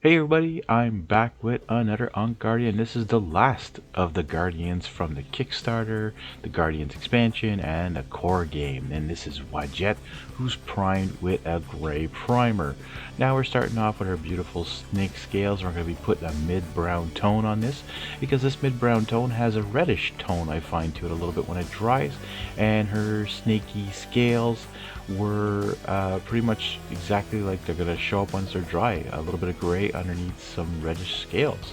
Hey everybody, I'm back with another Ankh Guardian. This is the last of the Guardians from the Kickstarter, the Guardians expansion, and the core game. And this is Wadjet, who's primed with a gray primer. Now we're starting off with our beautiful snake scales. We're going to be putting a mid-brown tone on this, because this mid-brown tone has a reddish tone, I find, to it a little bit when it dries. And her snaky scales were pretty much exactly like they're going to show up once they're dry. A little bit of gray underneath some reddish scales.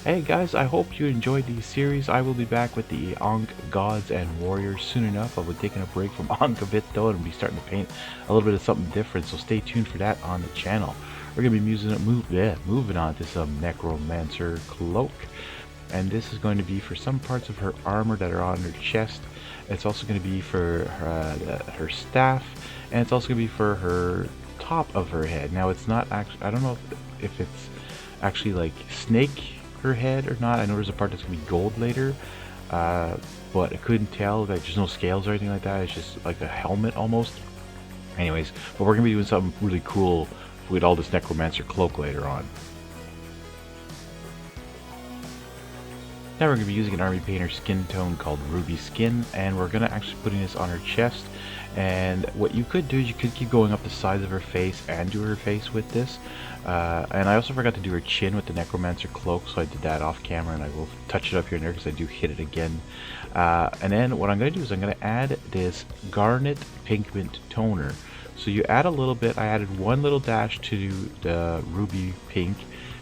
Hey guys, I hope you enjoyed the series. I will be back with the Ankh Gods and Warriors soon enough. I'll be taking a break from Ankh a bit though and be starting to paint a little bit of something different, so stay tuned for that on the channel. We're going to be moving on to some Necromancer Cloak. And this is going to be for some parts of her armor that are on her chest. It's also going to be for her staff, and it's also going to be for her top of her head. Now it's not actually, I don't know if it's actually like snake her head or not. I know there's a part that's going to be gold later, but I couldn't tell. Like, there's no scales or anything like that. It's just like a helmet almost. Anyways, but we're going to be doing something really cool with all this Necromancer Cloak later on. Now we're going to be using an army painter skin tone called Ruby Skin, and we're going to actually putting this on her chest. And what you could do is you could keep going up the sides of her face and do her face with this. And I also forgot to do her chin with the Necromancer Cloak, so I did that off camera, and I will touch it up here and there because I do hit it again. And then what I'm going to do is I'm going to add this Garnet Pigment Toner. So you add a little bit. I added one little dash to the Ruby Pink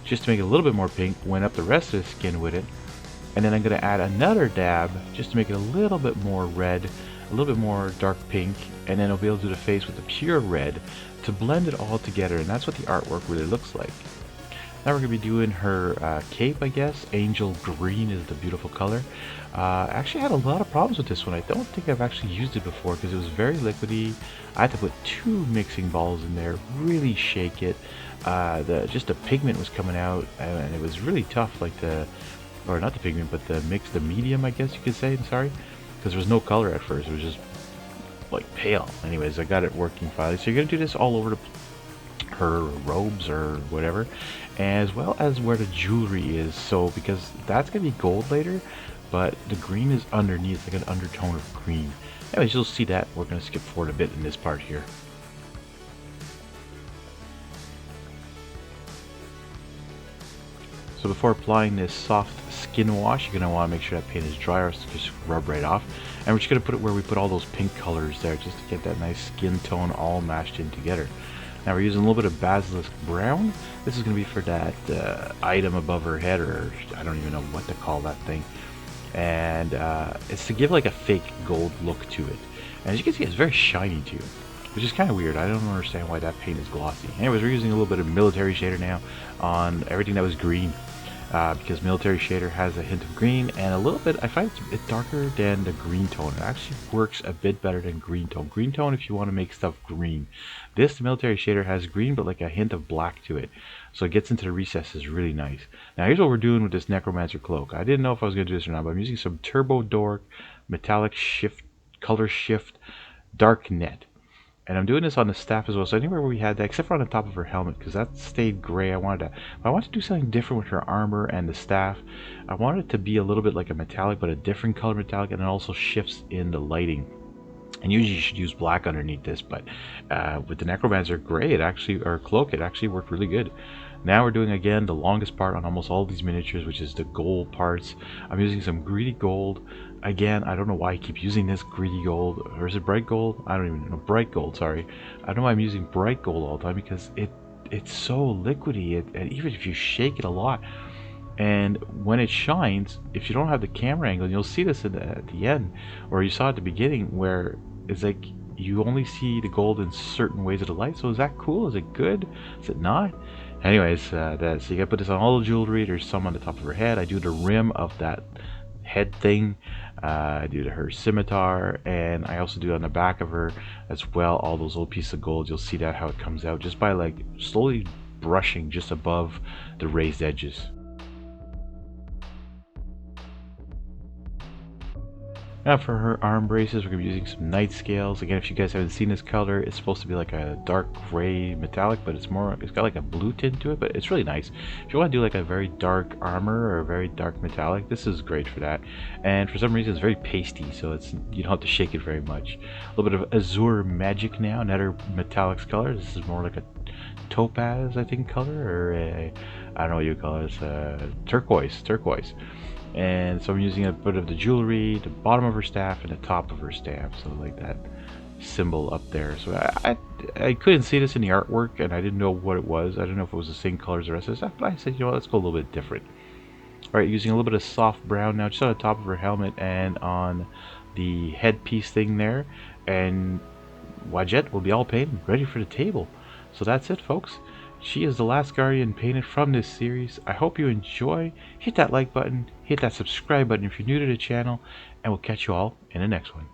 just to make it a little bit more pink, went up the rest of the skin with it. And then I'm going to add another dab just to make it a little bit more red, a little bit more dark pink, and then I'll be able to do the face with the pure red to blend it all together, and that's what the artwork really looks like. Now we're going to be doing her cape, I guess. Angel Green is the beautiful color. Actually, I had a lot of problems with this one. I don't think I've actually used it before because it was very liquidy. I had to put 2 mixing balls in there, really shake it. Just the pigment was coming out, and it was really tough, like or not the pigment, but the medium, I guess you could say. I'm sorry, because there was no color at first. It was just like pale. Anyways, I got it working finally. So you're gonna do this all over her robes or whatever, as well as where the jewelry is. So because that's gonna be gold later, but the green is underneath, like an undertone of green. Anyways, you'll see that. We're gonna skip forward a bit in this part here. So before applying this soft skin wash, you're going to want to make sure that paint is dry or it's just rub right off. And we're just going to put it where we put all those pink colors there, just to get that nice skin tone all mashed in together. Now we're using a little bit of Basilisk Brown. This is going to be for that item above her head, or I don't even know what to call that thing. And it's to give like a fake gold look to it. And as you can see, it's very shiny too, which is kind of weird. I don't understand why that paint is glossy. Anyways, we're using a little bit of military shader now on everything that was green. Because military shader has a hint of green and a little bit, I find it's a bit darker than the green tone. It actually works a bit better than green tone. Green tone if you want to make stuff green. This military shader has green but like a hint of black to it. So it gets into the recesses really nice. Now here's what we're doing with this Necromancer Cloak. I didn't know if I was going to do this or not, but I'm using some Turbo Dork Metallic Shift, Color Shift Dark Net. And I'm doing this on the staff as well, so anywhere where we had that, except for on the top of her helmet, because that stayed gray. I wanted to do something different with her armor and the staff. I wanted it to be a little bit like a metallic, but a different color metallic, and it also shifts in the lighting. And usually you should use black underneath this, but with the Necromancer gray, or cloak, it actually worked really good. Now we're doing again the longest part on almost all these miniatures, which is the gold parts. I'm using some greedy gold. Again, I don't know why I keep using this greedy gold, or is it bright gold? I don't even know. Bright gold, sorry. I don't know why I'm using bright gold all the time, because it's so liquidy, and even if you shake it a lot, and when it shines, if you don't have the camera angle, you'll see this at the end, or you saw at the beginning, where it's like you only see the gold in certain ways of the light. So is that cool? Is it good? Is it not? Anyways, so you gotta put this on all the jewelry. There's some on the top of her head. I do the rim of that head thing. I do her scimitar, and I also do on the back of her as well, all those little pieces of gold. You'll see that how it comes out just by like slowly brushing just above the raised edges. Now for her arm braces, we're going to be using some night scales. Again, if you guys haven't seen this color, it's supposed to be like a dark gray metallic, but it's got like a blue tint to it, but it's really nice. If you want to do like a very dark armor or a very dark metallic, this is great for that. And for some reason, it's very pasty, so you don't have to shake it very much. A little bit of azure magic now, another metallics color. This is more like a topaz, I think, color, or I don't know what you call it. It's turquoise. And so I'm using a bit of the jewelry, the bottom of her staff, and the top of her staff. So like that symbol up there. So I couldn't see this in the artwork, and I didn't know what it was. I didn't know if it was the same color as the rest of the stuff. But I said, you know what, let's go a little bit different. All right, using a little bit of soft brown now, just on the top of her helmet and on the headpiece thing there. And Wadjet will be all painted, ready for the table. So that's it, folks. She is the last Guardian painted from this series. I hope you enjoy. Hit that like button, hit that subscribe button if you're new to the channel, and we'll catch you all in the next one.